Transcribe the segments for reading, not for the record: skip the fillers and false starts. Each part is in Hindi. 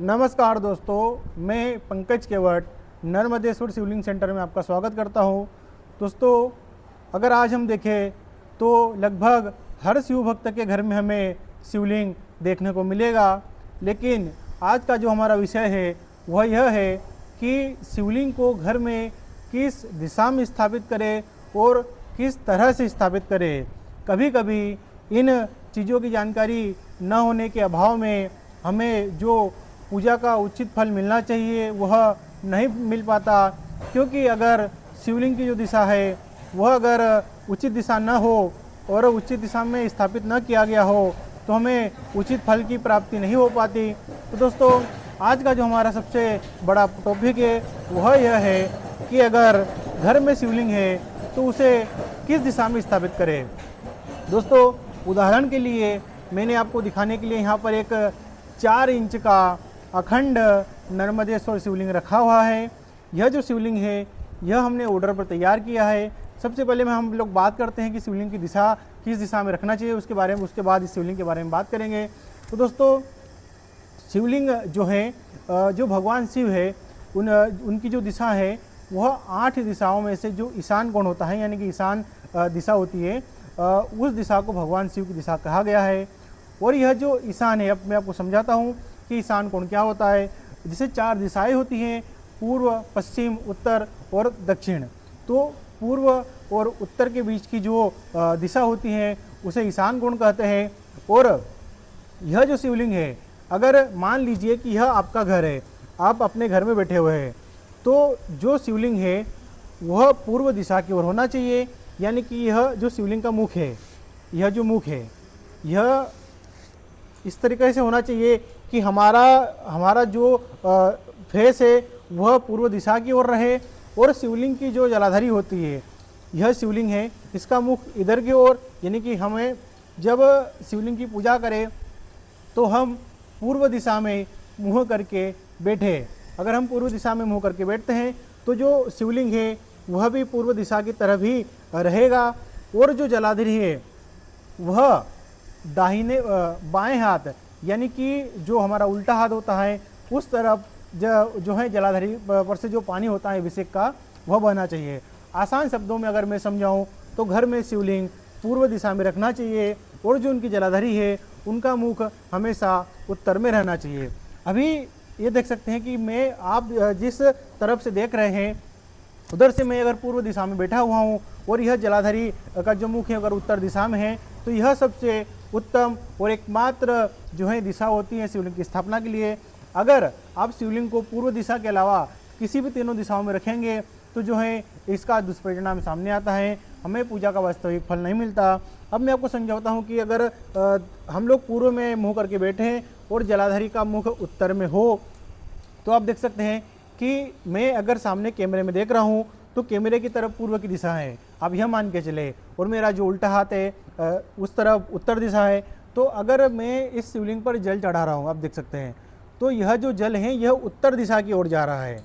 नमस्कार दोस्तों, मैं पंकज केवट नर्मदेश्वर शिवलिंग सेंटर में आपका स्वागत करता हूं। दोस्तों, अगर आज हम देखें तो लगभग हर शिव भक्त के घर में हमें शिवलिंग देखने को मिलेगा। लेकिन आज का जो हमारा विषय है वह यह है कि शिवलिंग को घर में किस दिशा में स्थापित करें और किस तरह से स्थापित करें। कभी कभी इन चीज़ों की जानकारी न होने के अभाव में हमें जो पूजा का उचित फल मिलना चाहिए वह नहीं मिल पाता, क्योंकि अगर शिवलिंग की जो दिशा है वह अगर उचित दिशा न हो और उचित दिशा में स्थापित न किया गया हो तो हमें उचित फल की प्राप्ति नहीं हो पाती। तो दोस्तों, आज का जो हमारा सबसे बड़ा टॉपिक है वह यह है कि अगर घर में शिवलिंग है तो उसे किस दिशा में स्थापित करें। दोस्तों, उदाहरण के लिए मैंने आपको दिखाने के लिए यहाँ पर एक 4 इंच का अखंड नर्मदेश्वर शिवलिंग रखा हुआ है। यह जो शिवलिंग है यह हमने ऑर्डर पर तैयार किया है। सबसे पहले में हम लोग बात करते हैं कि शिवलिंग की दिशा किस दिशा में रखना चाहिए, उसके बाद इस शिवलिंग के बारे में बात करेंगे। तो दोस्तों, शिवलिंग जो है, जो भगवान शिव है उनकी जो दिशा है वह 8 दिशाओं में से जो ईशान कोण होता है, यानी कि ईशान दिशा होती है, उस दिशा को भगवान शिव की दिशा कहा गया है। और यह जो ईशान है, अब मैं आपको समझाता हूँ कि ईशान कोण क्या होता है। जिसे 4 दिशाएं होती हैं, पूर्व, पश्चिम, उत्तर और दक्षिण। तो पूर्व और उत्तर के बीच की जो दिशा होती है उसे ईशान कोण कहते हैं। और यह जो शिवलिंग है, अगर मान लीजिए कि यह आपका घर है, आप अपने घर में बैठे हुए हैं, तो जो शिवलिंग है वह पूर्व दिशा की ओर होना चाहिए। यानी कि यह जो शिवलिंग का मुख है, यह जो मुख है यह इस तरीके से होना चाहिए कि हमारा जो फेस है वह पूर्व दिशा की ओर रहे। और शिवलिंग की जो जलाधारी होती है, यह शिवलिंग है, इसका मुख इधर की ओर, यानी कि हमें जब शिवलिंग की पूजा करें तो हम पूर्व दिशा में मुँह करके बैठे। अगर हम पूर्व दिशा में मुँह करके बैठते हैं तो जो शिवलिंग है वह भी पूर्व दिशा की तरफ ही रहेगा। और जो जलाधारी है वह दाहिने बाएं हाथ, यानी कि जो हमारा उल्टा हाथ होता है उस तरफ जो है जलाधारी पर से जो पानी होता है अभिषेक का, वह बहना चाहिए। आसान शब्दों में अगर मैं समझाऊं तो घर में शिवलिंग पूर्व दिशा में रखना चाहिए और जो उनकी जलाधारी है उनका मुख हमेशा उत्तर में रहना चाहिए। अभी ये देख सकते हैं कि आप जिस तरफ से देख रहे हैं उधर से मैं अगर पूर्व दिशा में बैठा हुआ हूँ और यह जलाधारी का जो मुख है अगर उत्तर दिशा में है, तो यह सबसे उत्तम और एकमात्र जो है दिशा होती है शिवलिंग की स्थापना के लिए। अगर आप शिवलिंग को पूर्व दिशा के अलावा किसी भी तीनों दिशाओं में रखेंगे तो जो है इसका दुष्परिणाम सामने आता है, हमें पूजा का वास्तविक फल नहीं मिलता। अब मैं आपको समझाता हूँ कि अगर हम लोग पूर्व में मुँह करके बैठे हैं और जलाधारी का मुख उत्तर में हो, तो आप देख सकते हैं कि मैं अगर सामने कैमरे में देख रहा हूँ तो कैमरे की तरफ पूर्व की दिशा है, आप यह मान के चले, और मेरा जो उल्टा हाथ है उस तरफ उत्तर दिशा है। तो अगर मैं इस शिवलिंग पर जल चढ़ा रहा हूँ, आप देख सकते हैं, तो यह जो जल है यह उत्तर दिशा की ओर जा रहा है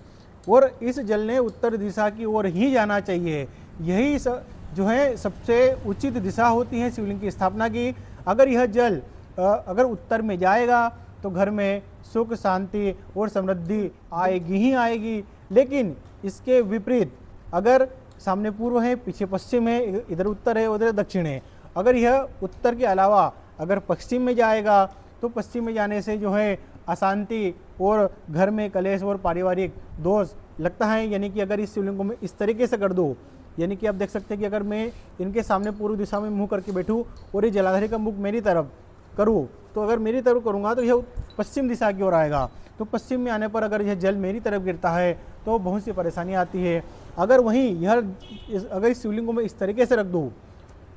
और इस जल ने उत्तर दिशा की ओर ही जाना चाहिए। यही जो है सबसे उचित दिशा होती है शिवलिंग की स्थापना की। अगर यह जल अगर उत्तर में जाएगा तो घर में सुख, शांति और समृद्धि आएगी ही आएगी। लेकिन इसके विपरीत अगर सामने पूर्व है, पीछे पश्चिम है, इधर उत्तर है, उधर दक्षिण है, अगर यह उत्तर के अलावा अगर पश्चिम में जाएगा तो पश्चिम में जाने से जो है अशांति और घर में कलेश और पारिवारिक दोष लगता है। यानी कि अगर इस शिवलिंग को मैं इस तरीके से कर दूँ, यानी कि आप देख सकते हैं कि अगर मैं इनके सामने पूर्व दिशा में मुँह करके बैठूँ और ये जलाधारी का मुख मेरी तरफ करूँ, तो अगर मेरी तरफ करूँगा तो यह पश्चिम दिशा की ओर आएगा। तो पश्चिम में आने पर अगर यह जल मेरी तरफ गिरता है तो बहुत सी परेशानी आती है। अगर वहीं अगर इस शिवलिंग को मैं इस तरीके से रख दूँ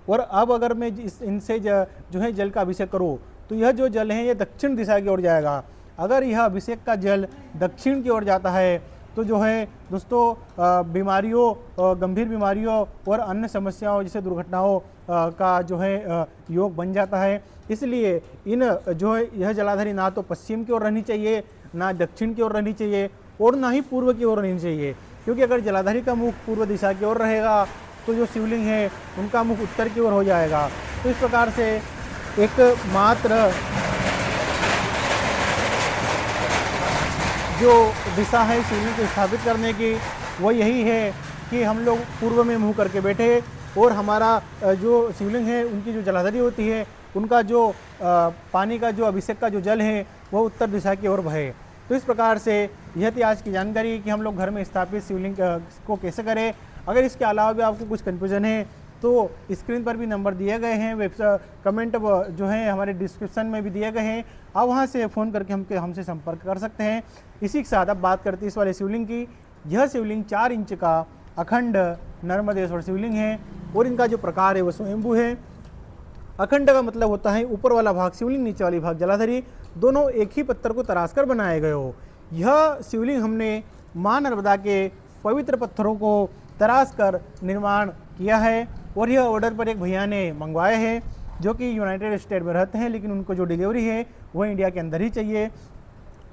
और अब अगर मैं इनसे जो है जल का अभिषेक करूँ तो यह जो जल है यह दक्षिण दिशा की ओर जाएगा। अगर यह अभिषेक का जल दक्षिण की ओर जाता है तो जो है दोस्तों बीमारियों, गंभीर बीमारियों और अन्य समस्याओं जैसे दुर्घटनाओं का जो है योग बन जाता है। इसलिए जो है यह जलाधारी ना तो पश्चिम की ओर रहनी चाहिए, ना दक्षिण की ओर रहनी चाहिए और ना ही पूर्व की ओर रहनी चाहिए, क्योंकि अगर जलाधारी का मुख पूर्व दिशा की ओर रहेगा तो जो शिवलिंग है उनका मुख उत्तर की ओर हो जाएगा। तो इस प्रकार से एक मात्र जो दिशा है शिवलिंग को स्थापित करने की वो यही है कि हम लोग पूर्व में मुँह करके बैठे और हमारा जो शिवलिंग है उनकी जो जलाधरी होती है उनका जो पानी का जो अभिषेक का जो जल है वो उत्तर दिशा की ओर बहे। तो इस प्रकार से यह थी आज की जानकारी कि हम लोग घर में स्थापित शिवलिंग को कैसे करें। अगर इसके अलावा भी आपको कुछ कन्फ्यूजन है तो स्क्रीन पर भी नंबर दिए गए हैं, कमेंट जो है हमारे डिस्क्रिप्शन में भी दिए गए हैं, आप वहाँ से फ़ोन करके हमसे संपर्क कर सकते हैं। इसी के साथ अब बात करते हैं इस वाले शिवलिंग की। यह शिवलिंग 4 इंच का अखंड नर्मदेश्वर शिवलिंग है और इनका जो प्रकार है वो स्वयंभू है। अखंड का मतलब होता है ऊपर वाला भाग शिवलिंग, नीचे वाली भाग जलाधरी, दोनों एक ही पत्थर को तराश कर बनाए गए हो। यह शिवलिंग हमने माँ नर्मदा के पवित्र पत्थरों को तराश कर निर्माण किया है और यह ऑर्डर पर एक भैया ने मंगवाया है जो कि यूनाइटेड स्टेट में रहते हैं, लेकिन उनको जो डिलीवरी है वो इंडिया के अंदर ही चाहिए।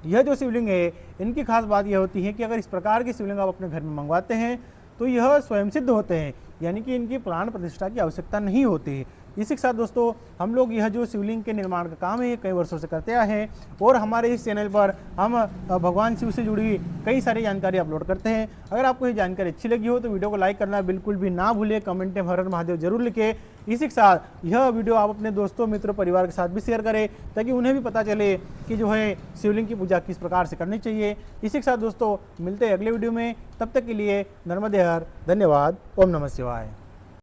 यह जो शिवलिंग है इनकी खास बात यह होती है कि अगर इस प्रकार की शिवलिंग आप अपने घर में मंगवाते हैं तो यह स्वयं सिद्ध होते हैं, यानी कि इनकी प्राण प्रतिष्ठा की आवश्यकता नहीं होती। इसी के साथ दोस्तों हम लोग यह जो शिवलिंग के निर्माण का काम है कई वर्षों से करते आए हैं और हमारे इस चैनल पर हम भगवान शिव से जुड़ी कई सारी जानकारी अपलोड करते हैं। अगर आपको ये जानकारी अच्छी लगी हो तो वीडियो को लाइक करना बिल्कुल भी ना भूलें, कमेंट में हर हर महादेव जरूर लिखें। इसी के साथ यह वीडियो आप अपने दोस्तों मित्रों परिवार के साथ भी शेयर करें ताकि उन्हें भी पता चले कि जो है शिवलिंग की पूजा किस प्रकार से करनी चाहिए। इसी के साथ दोस्तों मिलते हैं अगले वीडियो में, तब तक के लिए नर्मदे हर, धन्यवाद। ओम नमः शिवाय।